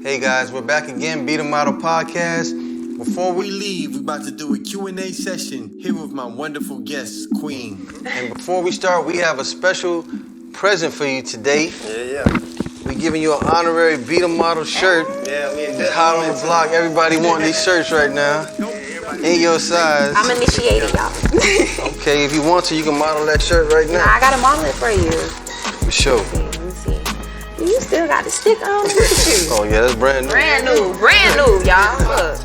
Hey guys, we're back again, Beat 'em Model Podcast. Before we leave, we're about to do a Q&A session here with my wonderful guest, Queen. And before we start, we have a special present for you today. Yeah. We're giving you an honorary Beat 'em Model shirt. Yeah, It's hot on the block. Everybody want these shirts right now. In your size. I'm initiated, y'all. Okay, if you want to, you can model that shirt right now. I gotta model it for you. For sure. Let me see. You still got the stick on? Look at you. Oh yeah, that's brand new. Brand new, y'all. Look.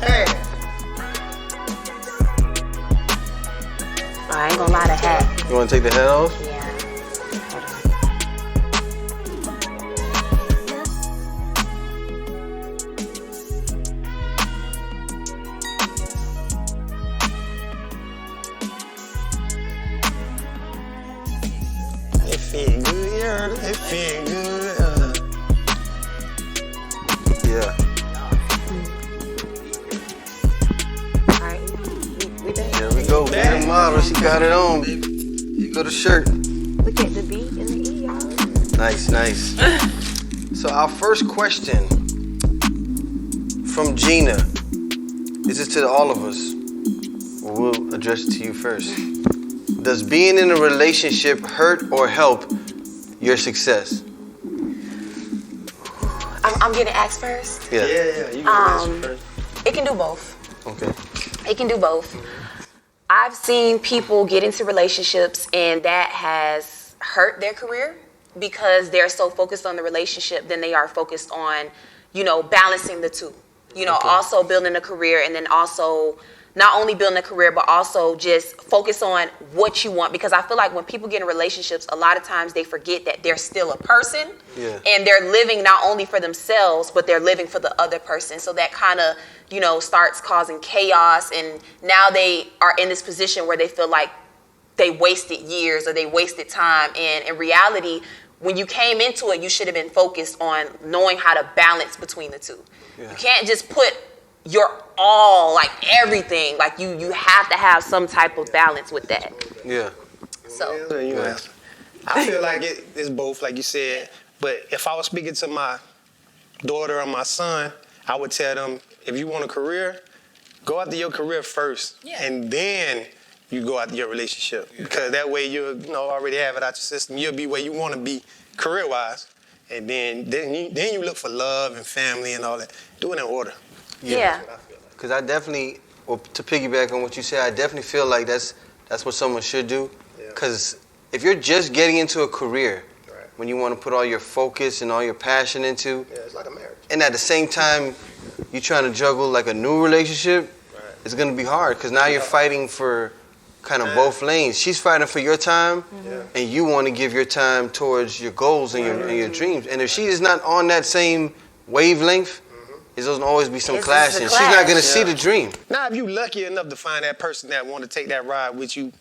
I ain't gonna lie, the hat. You want to take the hat off? Yeah. It feel good, yeah. It feel good. Yeah. Alright, we back. There we go. Beat 'em Model. She got it on, baby. Here go the shirt. Look at the B and the E, y'all. Nice. So our first question from Gina. This is to all of us. We'll address it to you first. Does being in a relationship hurt or help your success? I'm getting asked first. Yeah. You can first. It can do both. Okay. It can do both. I've seen people get into relationships and that has hurt their career because they're so focused on the relationship than they are focused on, balancing the two. Also building a career and then also not only building a career, but also just focus on what you want. Because I feel like when people get in relationships, a lot of times they forget that they're still a person and they're living not only for themselves, but they're living for the other person. So that kind of, starts causing chaos. And now they are in this position where they feel like they wasted years or they wasted time. And in reality, when you came into it, you should have been focused on knowing how to balance between the two. Yeah. You can't just put your all, like everything, like you have to have some type of balance with that. Yeah. So You answer. I feel like it's both, like you said. But if I was speaking to my daughter or my son, I would tell them, if you want a career, go after your career first, and then you go after your relationship. Because that way you already have it out your system. You'll be where you want to be career-wise, and then you look for love and family and all that. Do it in order. Yeah. Because I definitely, to piggyback on what you said, I definitely feel like that's what someone should do. Because if you're just getting into a career, when you want to put all your focus and all your passion into, it's like a marriage. And at the same time, you're trying to juggle like a new relationship, it's going to be hard because now you're fighting for kind of both lanes. She's fighting for your time, and you want to give your time towards your goals and your dreams. And if she is not on that same wavelength, there's going to always be some clashing. She's not going to see the dream. Now, if you lucky enough to find that person that want to take that ride with you.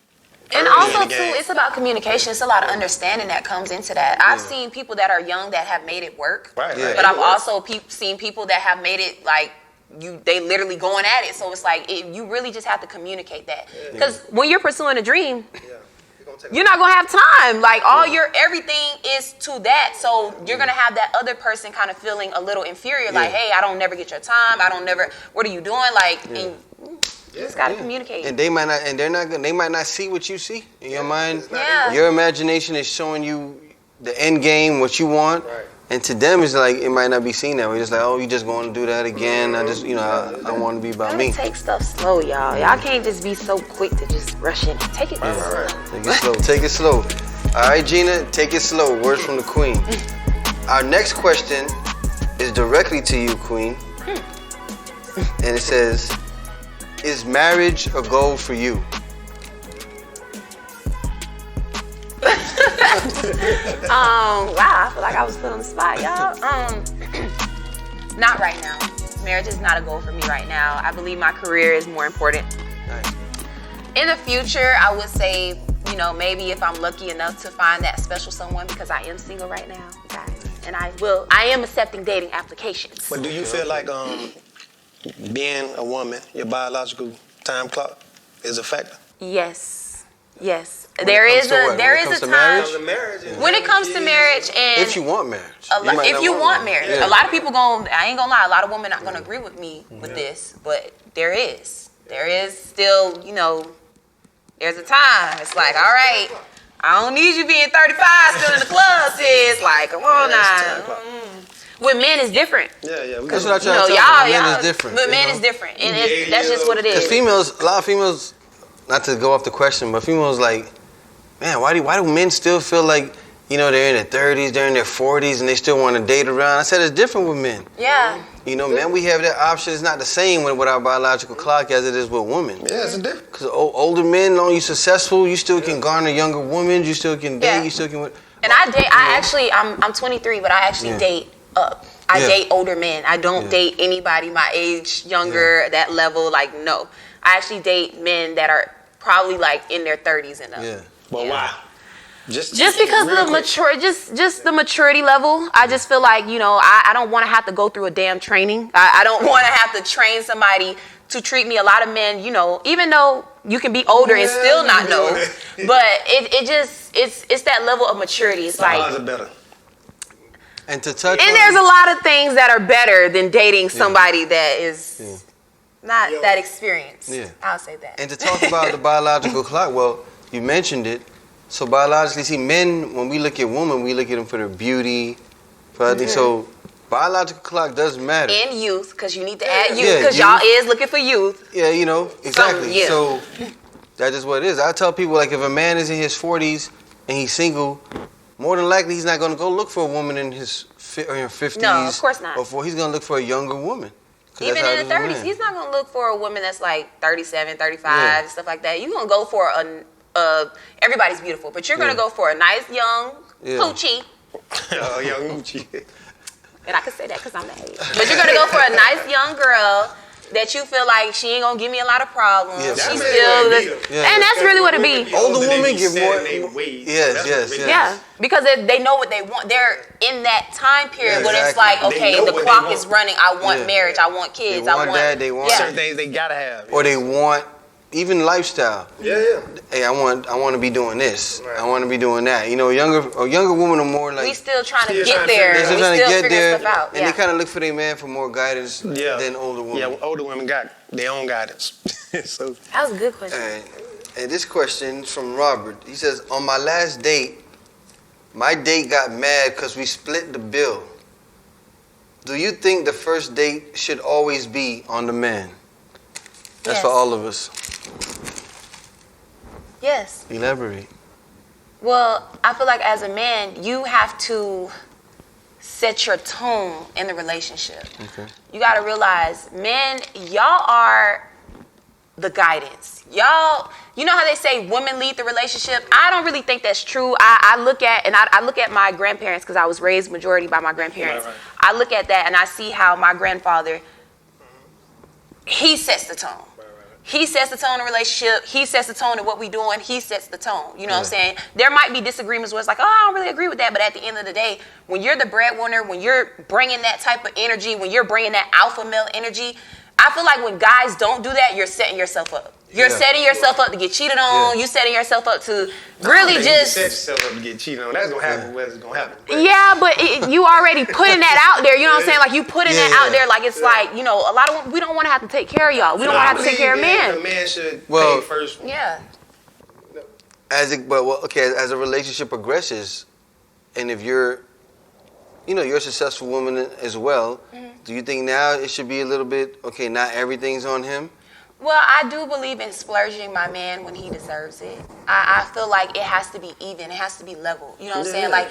And also, too, it's about communication. It's a lot of understanding that comes into that. I've seen people that are young that have made it work. Right. But I've also seen people that have made it like, they literally going at it. So it's like, you really just have to communicate that. Because when you're pursuing a dream, you're not going to have time. Like, everything is to that. So you're going to have that other person kind of feeling a little inferior. Like, hey, I don't never get your time. What are you doing? Like, and you just got to communicate. And they might not, they might not see what you see in your mind. Yeah. Your imagination is showing you the end game, what you want. Right. And to them, it's like, it might not be seen that way. It's like, oh, you just going to do that again. I just, I want to be about me. Take stuff slow, y'all. Y'all can't just be so quick to just rush in. Take it slow. Take it slow. Take it slow. All right, Gina, take it slow. Words from the Queen. Our next question is directly to you, Queen. And it says, is marriage a goal for you? Wow, I feel like I was put on the spot, y'all. Not right now. Marriage is not a goal for me right now. I believe my career is more important. Nice. In the future, I would say, maybe if I'm lucky enough to find that special someone, because I am single right now, guys, and I am accepting dating applications. But do you feel like being a woman, your biological time clock is a factor? Yes. Yes, When there it is comes to a what? there When it is comes a to time marriage? when it comes to marriage and If you want marriage. if not you want marriage. marriage. Yeah. A lot of people I ain't gonna lie, a lot of women not gonna agree with me with this, but there is still, there's a time. It's like, all right, I don't need you being 35 still in the club, sis. Like, come on now. With men, it's different. Yeah. That's what I try to tell y'all, men is different. But men is different, and that's just what it Because is. a lot of females, not to go off the question, but females like, man, why do men still feel like, they're in their 30s, they're in their 40s, and they still want to date around? I said it's different with men. Yeah. Men, we have that option. It's not the same with our biological clock as it is with women. Yeah, it's a difference. Because older men, long you successful, you still can garner younger women, you still can date, you still can... And I date, I'm 23, but I actually date up. I date older men. I don't date anybody my age, younger, that level. Like, no. I actually date men that are probably like in their 30s and up. Yeah. Well, why? Just because of the just the maturity level. I just feel like, I don't want to have to go through a damn training. I don't want to have to train somebody to treat me. A lot of men, even though you can be older and still not know, but it's that level of maturity. It's like, odds are better. And to touch and on, there's a lot of things that are better than dating somebody that is not that experienced. Yeah. I'll say that. And to talk about the biological clock, well, you mentioned it. So biologically, see, men, when we look at women, we look at them for their beauty, for other things. So biological clock does matter. And youth, because you need to add youth, Yeah, because y'all is looking for youth. Yeah, exactly. yeah. So that is what it is. I tell people, like, if a man is in his 40s and he's single, more than likely he's not going to go look for a woman in his 50s. No, of course not. Or he's going to look for a younger woman. Even in the 30s, he's not going to look for a woman that's like 37, 35, and stuff like that. You're going to go for everybody's beautiful, but you're going to go for a nice young hoochie. Oh, young hoochie. And I can say that because I'm that age. But you're going to go for a nice young girl that you feel like she ain't gonna give me a lot of problems. Yeah, She's that's still, really and that's really what it be. Older women get more. Yes. Yeah, because they know what they want. They're in that time period when it's like, okay, the clock is running. I want marriage. I want kids. They want that. They want certain things they gotta have. Or they want even lifestyle. Yeah. Hey, I want to be doing this. Right. I want to be doing that. A younger women are more like, we still trying to get there. They're still trying to get there, stuff out. and they kind of look for their man for more guidance than older women. Yeah, older women got their own guidance. So that was a good question. And this question from Robert. He says, on my last date, my date got mad because we split the bill. Do you think the first date should always be on the man? That's for all of us. Yes. Elaborate. Well, I feel like as a man, you have to set your tone in the relationship. Okay. You got to realize, men, y'all are the guidance. Y'all, you know how they say women lead the relationship? I don't really think that's true. I look at my grandparents, because I was raised majority by my grandparents. Right. I look at that and I see how my grandfather, he sets the tone. He sets the tone in the relationship. He sets the tone of what we doing. He sets the tone. You know what I'm saying? There might be disagreements where it's like, oh, I don't really agree with that. But at the end of the day, when you're the breadwinner, when you're bringing that type of energy, when you're bringing that alpha male energy, I feel like when guys don't do that, you're setting yourself up. You're setting yourself up to get cheated on. You're setting yourself up to really just set yourself up to get cheated on. That's gonna happen. Whether it's gonna happen. Yeah, but you already putting that out there. You know what I'm saying? Like you putting that out there. Like it's like, a lot of we don't want to have to take care of y'all. We don't want to have to take care of men. A man should pay first. Yeah. As a relationship progresses, and if you're a successful woman as well, do you think now it should be a little bit, not everything's on him? Well, I do believe in splurging my man when he deserves it. I feel like it has to be even. It has to be level. You know what I'm saying? Like,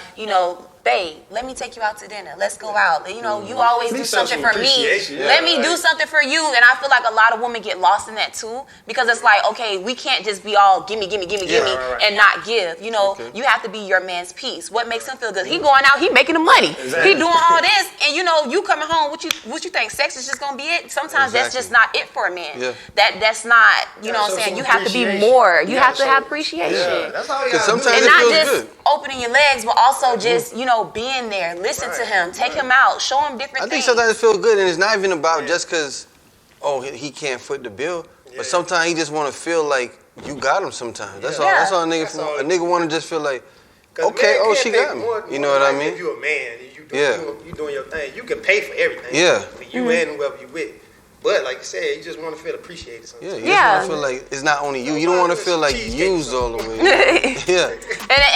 babe, let me take you out to dinner. Let's go out. You always do something for me. Let me do something for you. And I feel like a lot of women get lost in that too, because it's like, okay, we can't just be all gimme, and not give. You have to be your man's piece. What makes him feel good? He going out, he making the money. Exactly. He doing all this, and you coming home. What you think? Sex is just gonna be it? Sometimes that's just not it for a man. Yeah. That's not. You know what I'm saying? You have to be more. You have to have appreciation. Yeah, that's all you Because gotta do. sometimes And it not feels just good. opening your legs, but also just, being there. Listen to him. Take him out. Show him different I think things. sometimes it feels good, and it's not even about just because, he can't foot the bill. But sometimes he just want to feel like, you got them sometimes. That's all. Yeah. That's all a nigga. That's all. A nigga want to just feel like, 'Cause okay, man oh, can't she pay got for me. one- You know one what I life mean? If you a man and Yeah. you doing your thing, you can pay for everything. Yeah. For you and whoever you with. But like you said, you just want to feel appreciated Yeah, sometimes. you just want to feel like it's not only you. You don't want to feel like Cheesecake used or all the way. Yeah.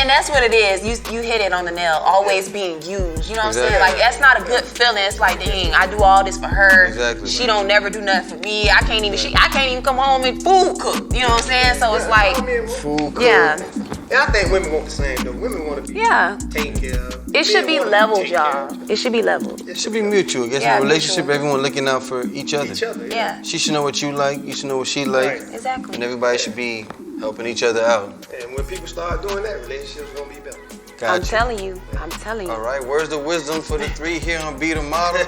And that's what it is. You hit it on the nail. Always being used. You know what I'm saying? Exactly. Like that's not a good feeling. It's like, dang, I do all this for her. Exactly. She don't never do nothing for me. I can't even come home and food cook. You know what I'm saying? So it's like, Food cook. yeah, And I think women want the same though. Women want to be taken care of. It should be Men wanna leveled, taken care y'all. of. It should be leveled. It should be mutual. Guess Yeah, in a relationship, mutual. everyone looking out for each other. Each other. Yeah, She should know what you like. You should know what she like. Right. exactly. And everybody should be helping each other out. And when people start doing that, relationships gonna be better. I'm Gotcha. telling you. I'm telling you. All right, words of wisdom for the three here on Be the Model.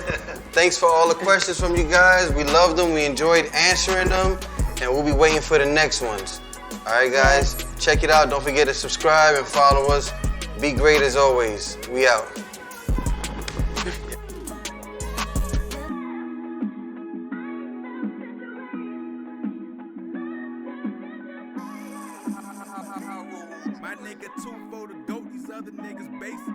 Thanks for all the questions from you guys. We loved them. We enjoyed answering them. And we'll be waiting for the next ones. All right, guys, check it out. Don't forget to subscribe and follow us. Be great as always. We out. My nigga 2 for the goat, these other niggas basic.